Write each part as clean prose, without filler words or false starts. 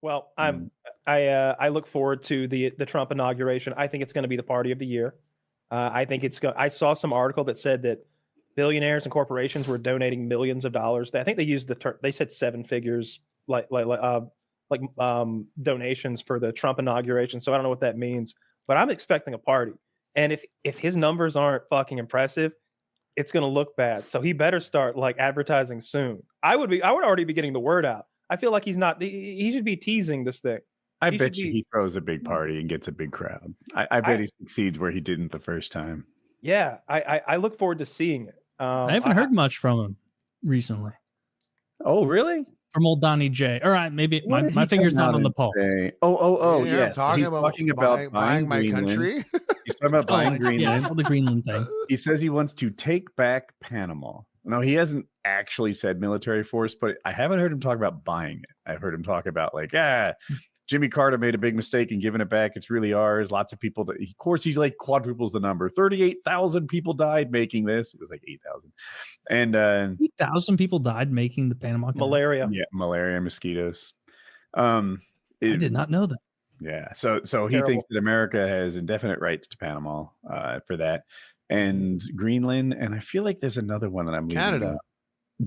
Well, I look forward to the Trump inauguration. I think it's going to be the party of the year. I think I saw some article that said that billionaires and corporations were donating millions of dollars. I think they used the term. They said seven figures, donations for the Trump inauguration. So I don't know what that means, but I'm expecting a party. And if his numbers aren't fucking impressive, it's going to look bad. So he better start advertising soon. I would already be getting the word out. I feel like he should be teasing this thing. I bet you he throws a big party and gets a big crowd. I bet he succeeds where he didn't the first time. Yeah, I look forward to seeing it. I haven't heard much from him recently. Oh, really? From old Donnie J. All right, maybe my finger's not on the pulse. Yeah. Talking about buying my country. He's talking about buying Greenland. Yeah, the Greenland thing. He says he wants to take back Panama. No, he hasn't actually said military force, but I haven't heard him talk about buying it. I've heard him talk about Jimmy Carter made a big mistake in giving it back. It's really ours. Lots of people. Of course, he quadruples the number. 38,000 people died making this. It was 8,000. And 8,000 people died making the Panama Canal. Malaria. Yeah, malaria, mosquitoes. I did not know that. Yeah. So he thinks that America has indefinite rights to Panama for that. And Greenland. And I feel like there's another one that I'm leaving out.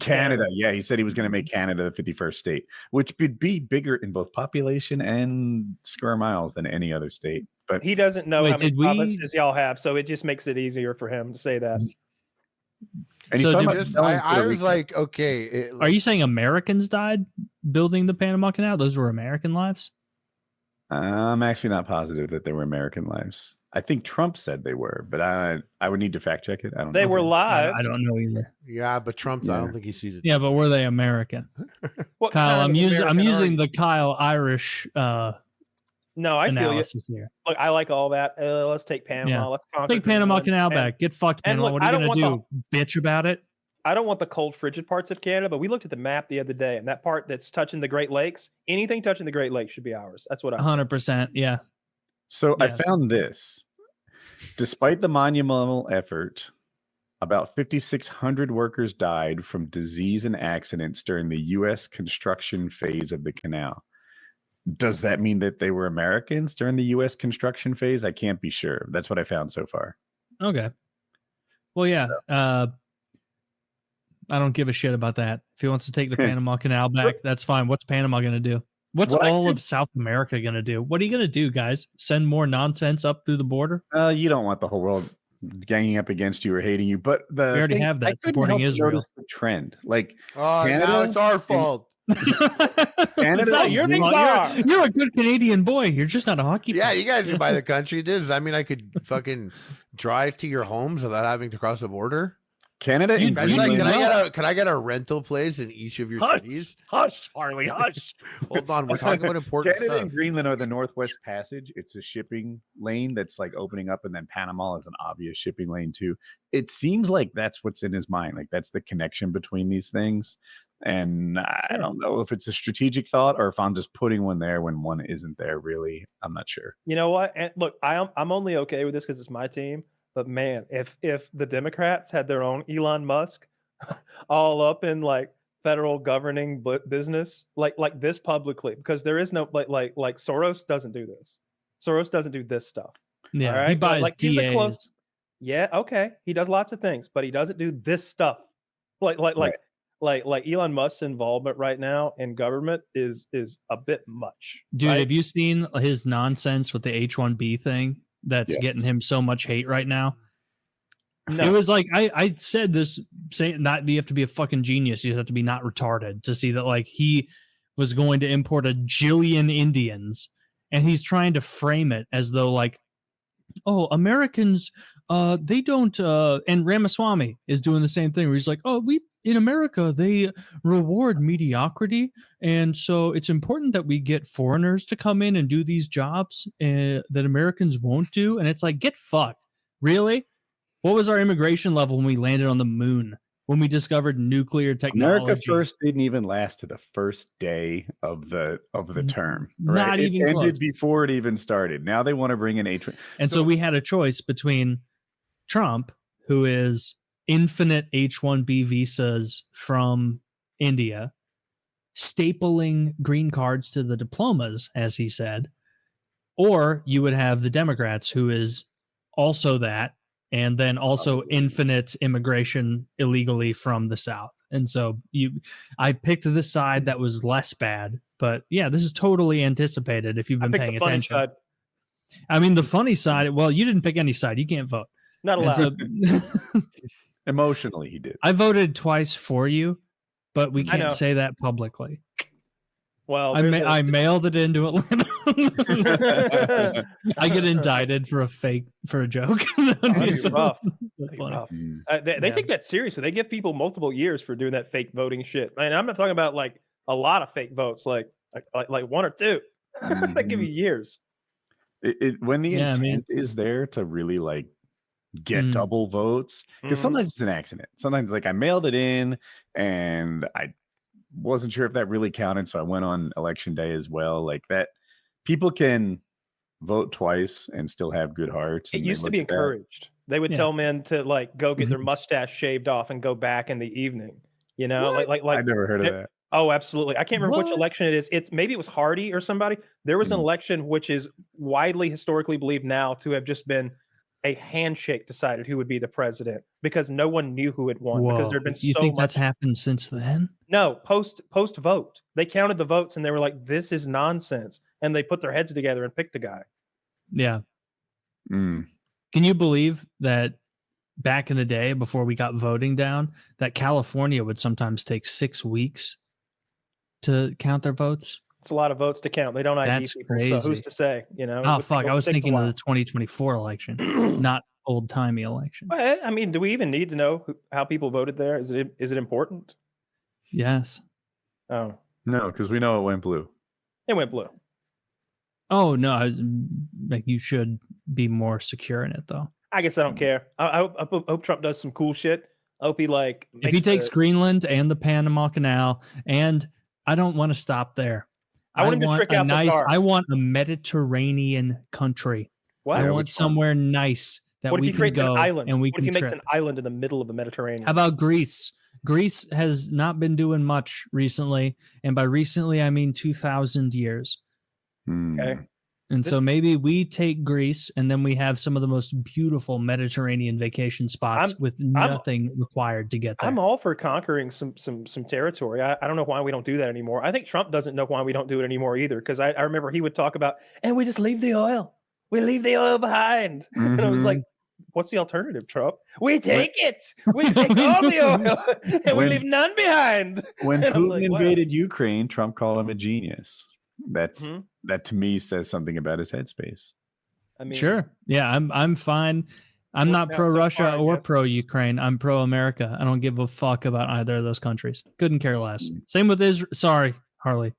Canada. Yeah, he said he was going to make Canada the 51st state, which would be bigger in both population and square miles than any other state. But he doesn't know how many provinces y'all have, so it just makes it easier for him to say that. And so I was like, okay. Are you saying Americans died building the Panama Canal? Those were American lives? I'm actually not positive that they were American lives. I think Trump said they were, but I would need to fact check it. I don't know. They were live. I don't know either. Yeah, but Trump, I don't think he sees it. Yeah, but were they American? Kyle, I'm using the Kyle Irish no, I feel you. Here. Look, I like all that. Let's take Panama. Yeah. Let's conquer take Panama Canal back. Get fucked, Panama. Look, what are you going to do? Bitch about it? I don't want the cold, frigid parts of Canada, but we looked at the map the other day, and that part that's touching the Great Lakes, anything touching the Great Lakes should be ours. That's what I'm 100%. Yeah. So I found this. Despite the monumental effort, about 5,600 workers died from disease and accidents during the U.S. construction phase of the canal. Does that mean that they were Americans during the U.S. construction phase? I can't be sure. That's what I found so far. Okay. Well, yeah. I don't give a shit about that. If he wants to take the Panama Canal back, that's fine. What's Panama going to do? What's all of South America going to do? What are you going to do, guys? Send more nonsense up through the border? You don't want the whole world ganging up against you or hating you, but we already have that supporting Israel. The trend, like Canada, now it's our fault. Canada, you're a good Canadian boy. You're just not a hockey player. Yeah, you guys can buy the country. Does that mean I could fucking drive to your homes without having to cross the border? Canada, can I get a rental place in each of your cities? Hush, Harley, hush. Hold on, we're talking about important Canada stuff. and Greenland are the Northwest Passage. It's a shipping lane that's opening up, and then Panama is an obvious shipping lane too. It seems like that's what's in his mind. That's the connection between these things. And I don't know if it's a strategic thought or if I'm just putting one there when one isn't there. Really, I'm not sure. You know what? And look, I'm only okay with this because it's my team. But man, if the Democrats had their own Elon Musk all up in federal governing business like this publicly, because there is no like Soros doesn't do this. Soros doesn't do this stuff. Yeah, right? He buys DAs. Yeah, okay, he does lots of things, but he doesn't do this stuff. Like Elon Musk's involvement right now in government is a bit much. Dude, right? Have you seen his nonsense with the H-1B thing? That's getting him so much hate right now. No. It was like I said this, saying that you have to be a fucking genius. You have to be not retarded to see that he was going to import a jillion Indians, and he's trying to frame it as though Americans they don't and Ramaswamy is doing the same thing where he's like, we in America they reward mediocrity, and so it's important that we get foreigners to come in and do these jobs that Americans won't do. And it's like, get fucked. Really? What was our immigration level when we landed on the moon? When we discovered nuclear technology? America first didn't even last to the first day of the term. Right? Not even it close. Ended before it even started. Now they want to bring in and so we had a choice between Trump, who is infinite H-1B visas from India, stapling green cards to the diplomas, as he said, or you would have the Democrats, who is also that, and then also infinite immigration illegally from the South. And so I picked this side that was less bad, but yeah, this is totally anticipated if you've been paying attention. Side. I mean, the funny side, well, you didn't pick any side. You can't vote. Not allowed. So, Emotionally, he did. I voted twice for you, but we can't say that publicly. Well, I mailed it into Atlanta. I get indicted for a joke. That's rough. Rough. They take that seriously. They give people multiple years for doing that fake voting shit. And I'm not talking about like a lot of fake votes, like one or two. They give you years. When the intent is there to really like get double votes, because sometimes it's an accident. Sometimes like I mailed it in and I wasn't sure if that really counted, so I went on election day as well. Like that, people can vote twice and still have good hearts. It used to be encouraged. They would tell men to like go get their mustache shaved off and go back in the evening. You know, like I never heard of that. Oh, absolutely. I can't remember which election it is. Maybe it was Hardy or somebody. There was an election which is widely historically believed now to have just been a handshake decided who would be the president because no one knew who had won because there'd been You think that's happened since then? No, post vote. They counted the votes and they were like, this is nonsense. And they put their heads together and picked a guy. Yeah. Can you believe that back in the day before we got voting down, that California would sometimes take 6 weeks to count their votes? It's a lot of votes to count. They don't ID That's people, crazy. so who's to say? You know. Oh fuck! I was thinking of the 2024 election, not old timey elections. Well, I mean, do we even need to know how people voted there? Is it important? Yes. Oh no, because we know it went blue. It went blue. Oh no! Like you should be more secure in it, though. I guess I don't care. I hope Trump does some cool shit. I hope he like if he takes Greenland and the Panama Canal, and I don't want to stop there. I want to trick out the car. I want a Mediterranean country. What? I want somewhere nice that we can go. And we can What if he makes an island in the middle of the Mediterranean? How about Greece? Greece has not been doing much recently, and by recently I mean 2,000 years. Okay. And so maybe we take Greece, and then we have some of the most beautiful Mediterranean vacation spots with nothing required to get there. I'm all for conquering some territory. I don't know why we don't do that anymore. I think Trump doesn't know why we don't do it anymore either, because I remember he would talk about, and we just leave the oil. We leave the oil behind. And I was like, what's the alternative, Trump? We take it. We take all the oil, and we leave none behind. When Putin invaded Ukraine, Trump called him a genius. That to me says something about his headspace. I mean, sure, yeah, I'm fine. I'm not pro Russia or pro Ukraine. I'm pro America. I don't give a fuck about either of those countries. Couldn't care less. Same with Israel. Sorry, Harley.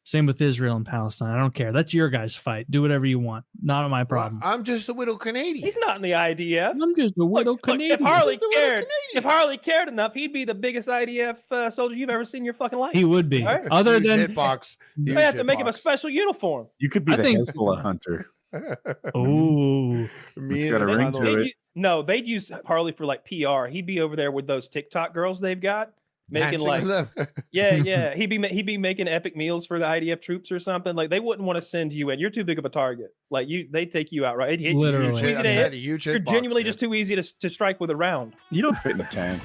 Same with Israel and Palestine. I don't care. That's your guys' fight. Do whatever you want. Not my problem. Well, I'm just a widow Canadian. He's not in the IDF. I'm just a widow Canadian. If Harley cared enough, he'd be the biggest IDF soldier you've ever seen in your fucking life. He would be. Right? Other than hitbox, you have to make him a special uniform. You could be the Hezbollah hunter. Oh, it's got a ring to it. No, they'd use Harley for like PR. He'd be over there with those TikTok girls they've got. Making like he'd be making epic meals for the IDF troops or something. Like they wouldn't want to send you in. You're too big of a target. Like they take you out, right? Literally, you're genuinely just too easy to strike with a round. You don't fit in the tank.